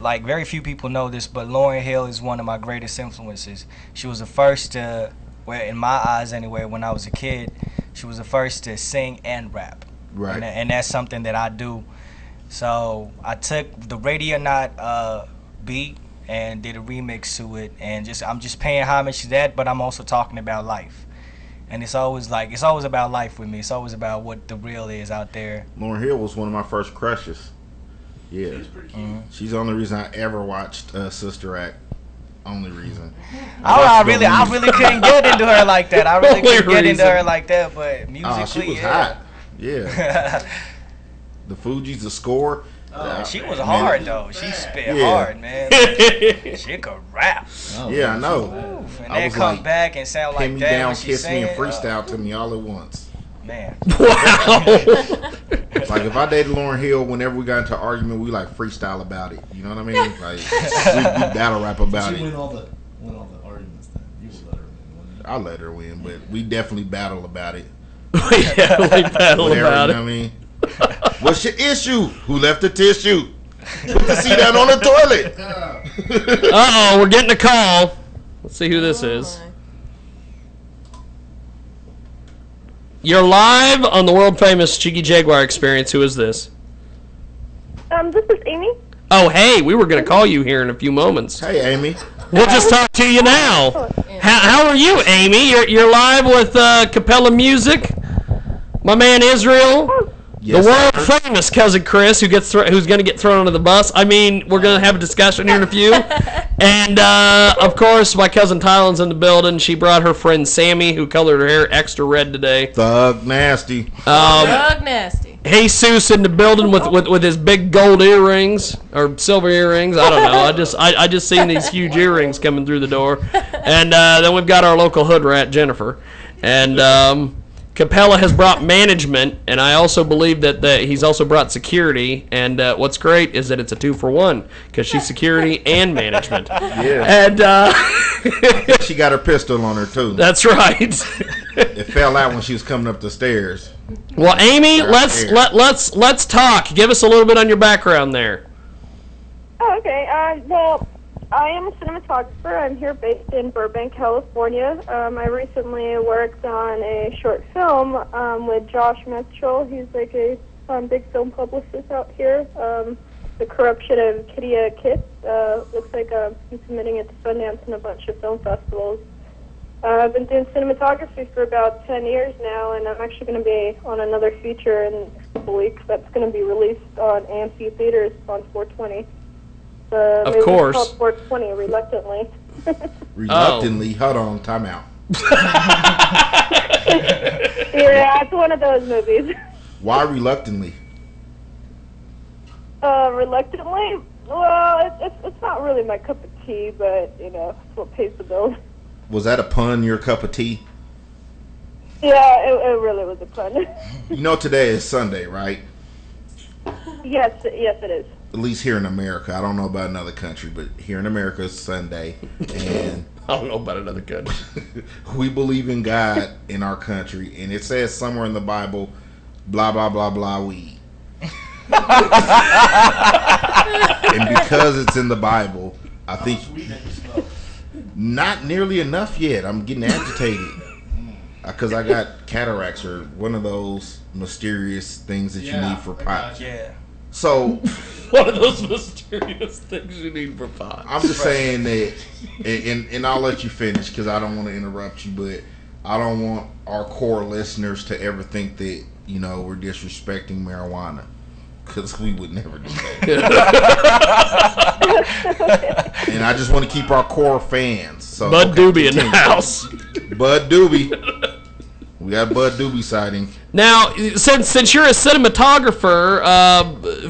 like very few people know this, but Lauryn Hill is one of my greatest influences. She was the first to, well, in my eyes anyway, when I was a kid, she was the first to sing and rap. Right. And that's something that I do. So I took the Radio Not beat and did a remix to it, and I'm just paying homage to that, but I'm also talking about life. And it's always about life with me. It's always about what the real is out there. Lauryn Hill was one of my first crushes. Yeah. She's pretty cute. She's the only reason I ever watched Sister Act. Only reason. I really couldn't get into her like that. I really couldn't get into her like that, but musically, she was yeah. hot. Yeah. The Fugees, the score. She was hard though. She spit hard, man. She could rap. Yeah, I know. Oof, and then come back and sound like me that down, when she kiss me, and sang. freestyle to me all at once. Man. Wow. It's like if I dated Lauryn Hill, whenever we got into an argument, we like freestyle about it. You know what I mean? Like we battle rap about She it. win all the arguments then. You would let her win, wouldn't you? I let her win, but we definitely battle about it. Yeah, we battle Whatever, about you it. know what I mean? What's your issue? Who left the tissue? Put the seat down on the toilet. Uh-oh, we're getting a call. Let's see who this is. You're live on the world-famous Jiggy Jaguar Experience. Who is this? This is Amy. Oh, hey, we were going to call you here in a few moments. Hey, Amy. We'll just talk to you now. How are you, Amy? You're live with Kapelamusic. My man Izreal. Yes, The world famous cousin Chris, who's going to get thrown under the bus. I mean, we're going to have a discussion here in a few. And, of course, my cousin Tylen's in the building. She brought her friend Sammy, who colored her hair extra red today. Thug nasty. Drug nasty. Jesus in the building with his big gold earrings or silver earrings. I don't know. I just seen these huge earrings coming through the door. And then we've got our local hood rat, Jennifer. And Capella has brought management, and I also believe that he's also brought security. And what's great is that it's a 2-for-1 because she's security and management. Yeah. And She got her pistol on her, too. that's right. It fell out when she was coming up the stairs. Well, Amy, let's talk. Give us a little bit on your background there. Oh, okay. Well, I am a cinematographer. I'm here based in Burbank, California. I recently worked on a short film with Josh Mitchell. He's like a big film publicist out here. The Corruption of Kittia Kit. Looks like he's submitting it to Sundance and a bunch of film festivals. I've been doing cinematography for about 10 years now, and I'm actually going to be on another feature in a couple weeks that's going to be released on AMC Theaters on 420. Of Maybe course. It's called 420, Reluctantly. Reluctantly, hold on, time out. Yeah, it's one of those movies. Why reluctantly? Reluctantly? Well, it's not really my cup of tea, but, you know, it's what pays the bills. Was that a pun, your cup of tea? Yeah, it really was a pun. You know today is Sunday, right? Yes, it is. At least here in America. I don't know about another country, but here in America it's Sunday. And I don't know about another country. we believe in God in our country. And it says somewhere in the Bible, blah, blah, blah, blah, weed. And because it's in the Bible, I think not nearly enough yet. I'm getting agitated. Because I got cataracts or one of those mysterious things that you need for pot. Yeah. So, One of those mysterious things you need for pot. I'm just saying that, and I'll let you finish because I don't want to interrupt you, but I don't want our core listeners to ever think that, you know, we're disrespecting marijuana. Because we would never do that. And I just want to keep our core fans. So, Bud Doobie in the house. Bud Doobie. We got Bud Doobie sighting. Now, since you're a cinematographer,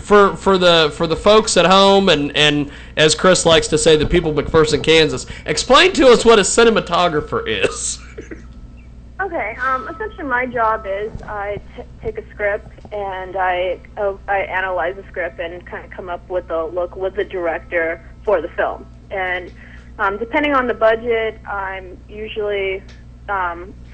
for the folks at home, and as Chris likes to say, the people of McPherson, Kansas, explain to us what a cinematographer is. Okay, essentially my job is I take a script and I analyze the script and kind of come up with a look with the director for the film. And depending on the budget, I'm usually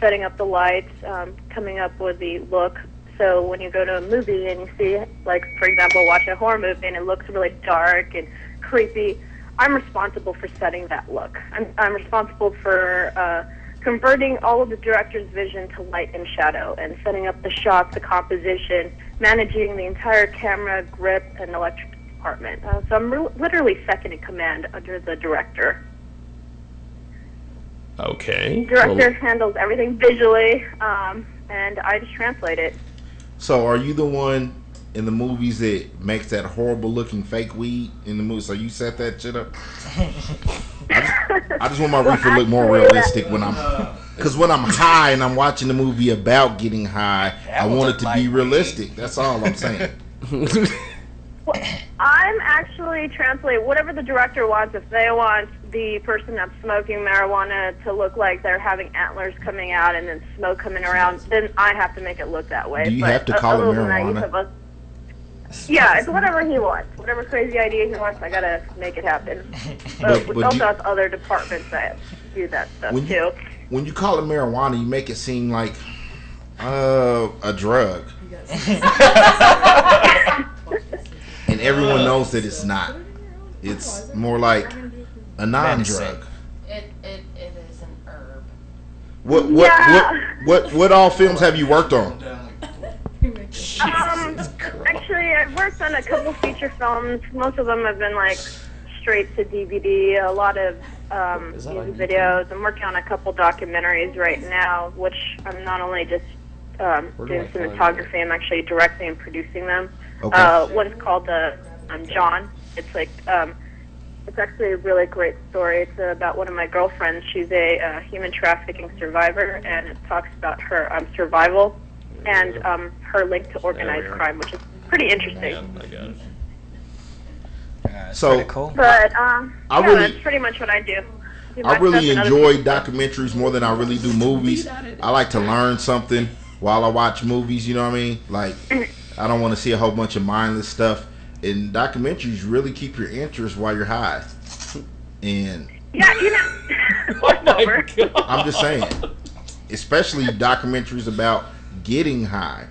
setting up the lights, coming up with the look. So when you go to a movie and you see, like, for example, watch a horror movie and it looks really dark and creepy, I'm responsible for setting that look. I'm responsible for converting all of the director's vision to light and shadow and setting up the shot, the composition, managing the entire camera, grip, and electric department. So I'm literally second in command under the director. Okay. Director handles everything visually, and I just translate it. So are you the one in the movies that makes that horrible looking fake weed in the movie? So you set that shit up? I just want my reefer to look more realistic when because when I'm high and I'm watching the movie about getting high, I want it to be realistic. That's all I'm saying. Well, I'm actually translating whatever the director wants. If they want the person that's smoking marijuana to look like they're having antlers coming out and then smoke coming around, then I have to make it look that way. Do you have to call it marijuana? Yeah, it's whatever he wants. Whatever crazy idea he wants, I gotta make it happen. But we also have other departments that do that stuff too. When you call it marijuana, you make it seem like a drug. And everyone knows that it's not. It's more like a non-drug. It is an herb. What all films have you worked on? Actually, I've worked on a couple feature films. Most of them have been like straight to DVD. A lot of music videos. I'm working on a couple documentaries right now, which I'm not only just doing cinematography. I'm actually directing and producing them. Okay. One's called John. It's like it's actually a really great story. It's about one of my girlfriends. She's a human trafficking survivor, and it talks about her survival and her link to organized crime, which is pretty interesting. I got it. So cool. But really- that's pretty much what I do. I really enjoy documentaries more than I really do movies. I like to learn something while I watch movies, you know what I mean? Like, I don't want to see a whole bunch of mindless stuff. And documentaries really keep your interest while you're high. And yeah, you know, over. I'm just saying, especially documentaries about getting high.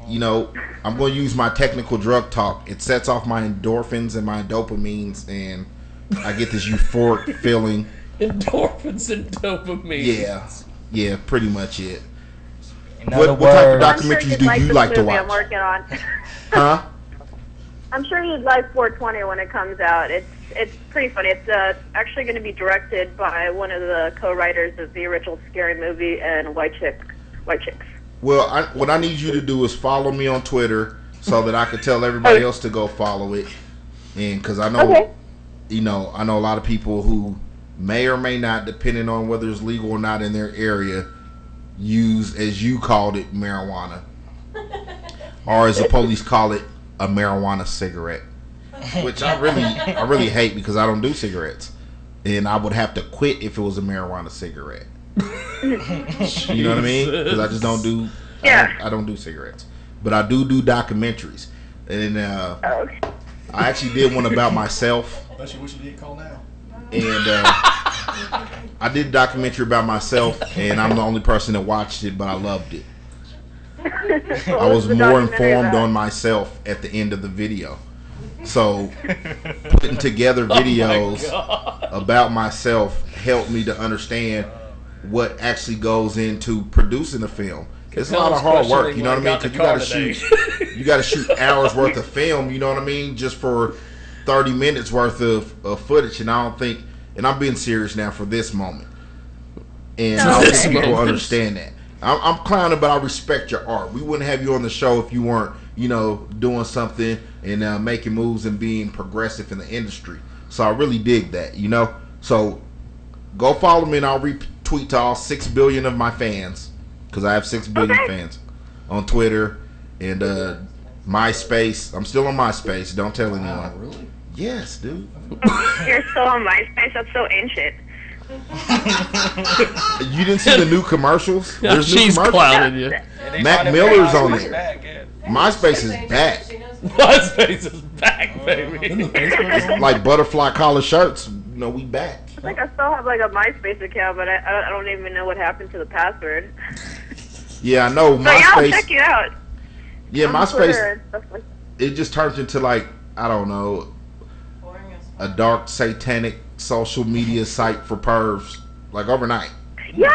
You know, I'm going to use my technical drug talk. It sets off my endorphins and my dopamines, and I get this euphoric feeling. Endorphins and dopamine. Yeah, pretty much it. What type of documentaries do you like to watch? I'm working on. Huh? I'm sure you'd like 420 when it comes out. It's pretty funny. It's actually going to be directed by one of the co-writers of the original Scary Movie and White Chicks. Well, what I need you to do is follow me on Twitter so that I can tell everybody else to go follow it. And because I know, I know a lot of people who may or may not, depending on whether it's legal or not in their area, use, as you called it, marijuana, or as the police call it, a marijuana cigarette, which I really hate because I don't do cigarettes, and I would have to quit if it was a marijuana cigarette. You know what I mean? Because I just don't do. I don't do cigarettes, but I do documentaries, and I actually did one about myself. Bet you wish you didn't call now. And I did a documentary about myself, and I'm the only person that watched it, but I loved it. I was more informed on myself at the end of the video. So putting together videos about myself helped me to understand what actually goes into producing a film. It's a lot of hard work, you know what I mean? Because you got to shoot hours worth of film, you know what I mean, just for 30 minutes worth of footage. And I don't think, and I'm being serious now for this moment, and I don't think people understand that. I'm clowning, but I respect your art. We wouldn't have you on the show if you weren't, doing something and making moves and being progressive in the industry. So I really dig that, So go follow me, and I'll retweet to all 6 billion of my fans, because I have 6 billion fans on Twitter and MySpace. I'm still on MySpace. Don't tell anyone. Wow, really? Yes, dude. You're still on MySpace? That's so ancient. You didn't see the new commercials? Yeah, she's clowning you. Mac Miller's on it. MySpace is back. MySpace is back, baby. Like butterfly collar shirts. We back. I think I still have like a MySpace account, but I don't even know what happened to the password. Yeah, I know. But yeah, I'll check you out. Yeah, On MySpace. Twitter and stuff like that. It just turned into like, I don't know. a dark satanic social media site for pervs like overnight. Yeah,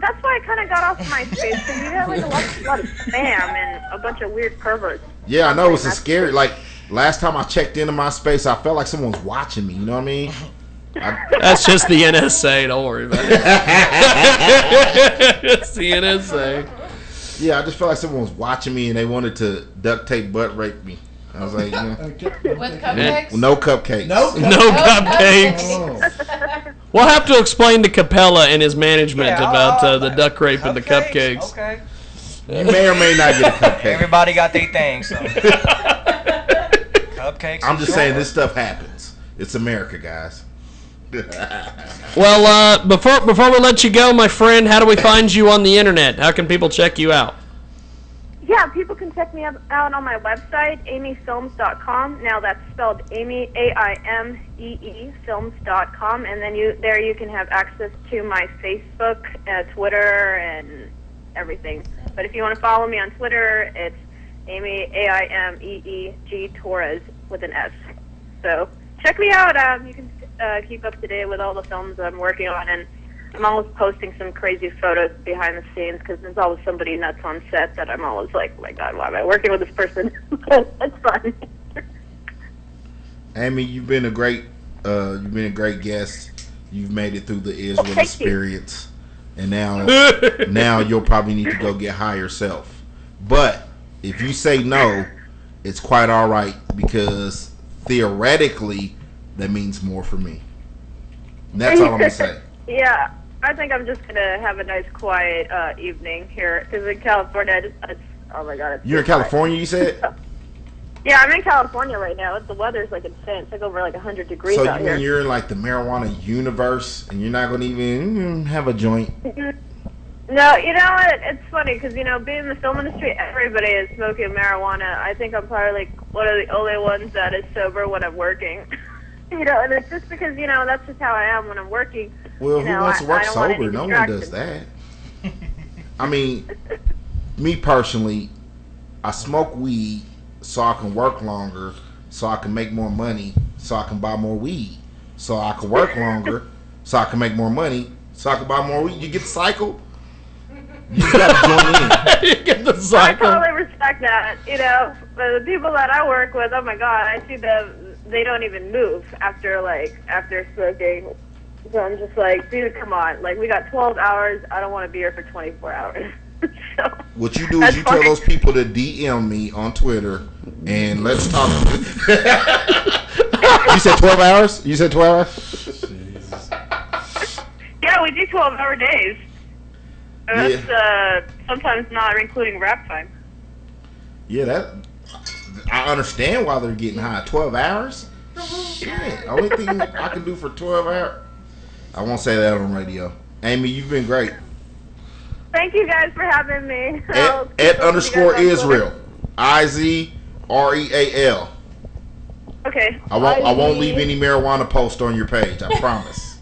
that's why I kind of got off MySpace because you have like a lot of spam and a bunch of weird perverts. Yeah, I know, it's a scary. Like last time I checked into my space, I felt like someone was watching me. You know what I mean? That's just the NSA. Don't worry about it. It's the NSA. Yeah, I just felt like someone was watching me and they wanted to duct tape butt rape me. I was like, With cupcakes? no cupcakes. No. No cupcakes. Oh. We'll have to explain to Capella and his management Yeah, about the duck rape and the cupcakes. Okay. You may or may not get a cupcake. Everybody got their thing, so. Cupcakes. I'm just saying this stuff happens. It's America, guys. Well, before we let you go, my friend, how do we find you on the internet? How can people check you out? Yeah, people can check me out on my website, amyfilms.com. Now that's spelled Amy, AIMEE, films.com. And then you can have access to my Facebook, Twitter, and everything. But if you want to follow me on Twitter, it's Amy, AIMEEG Torres with an S. So check me out. You can keep up to date with all the films I'm working on, and I'm always posting some crazy photos behind the scenes because there's always somebody nuts on set that I'm always like, oh my God, why am I working with this person? It's fun. Amy, you've been a great guest. You've made it through the Izreal experience, and now you'll probably need to go get high yourself. But if you say no, it's quite all right because theoretically that means more for me. And that's all I'm gonna say. Yeah, I think I'm just gonna have a nice, quiet evening here because in California, oh my God, You're in California, you said? Yeah, I'm in California right now. The weather's like insane. It's like over like 100 degrees So out you here. mean you're in like the marijuana universe, and you're not gonna even have a joint? No, you know what? It's funny because being in the film industry, everybody is smoking marijuana. I think I'm probably like one of the only ones that is sober when I'm working. And it's just because that's just how I am when I'm working. Well, who wants to work I don't want sober? any No one does that. I mean, me personally, I smoke weed so I can work longer, so I can make more money, so I can buy more weed, so I can work longer, so I can make more money, so I can buy more weed. You get the cycle? You just gotta join in. You get the cycle. I totally respect that, But the people that I work with, oh my God, I see them. They don't even move after smoking. So I'm just like, dude, come on. Like, we got 12 hours. I don't want to be here for 24 hours. So, what you do is you tell those people to DM me on Twitter and let's talk. You said 12 hours? You said 12 hours? yeah, we do 12-hour days. And Yeah. that's sometimes not including rap time. Yeah, I understand why they're getting high. 12 hours? Shit. Only thing I can do for 12 hours. I won't say that on radio. Amy, you've been great. Thank you guys for having me. At underscore Izreal. IZREAL. Okay. I won't leave any marijuana post on your page, I promise.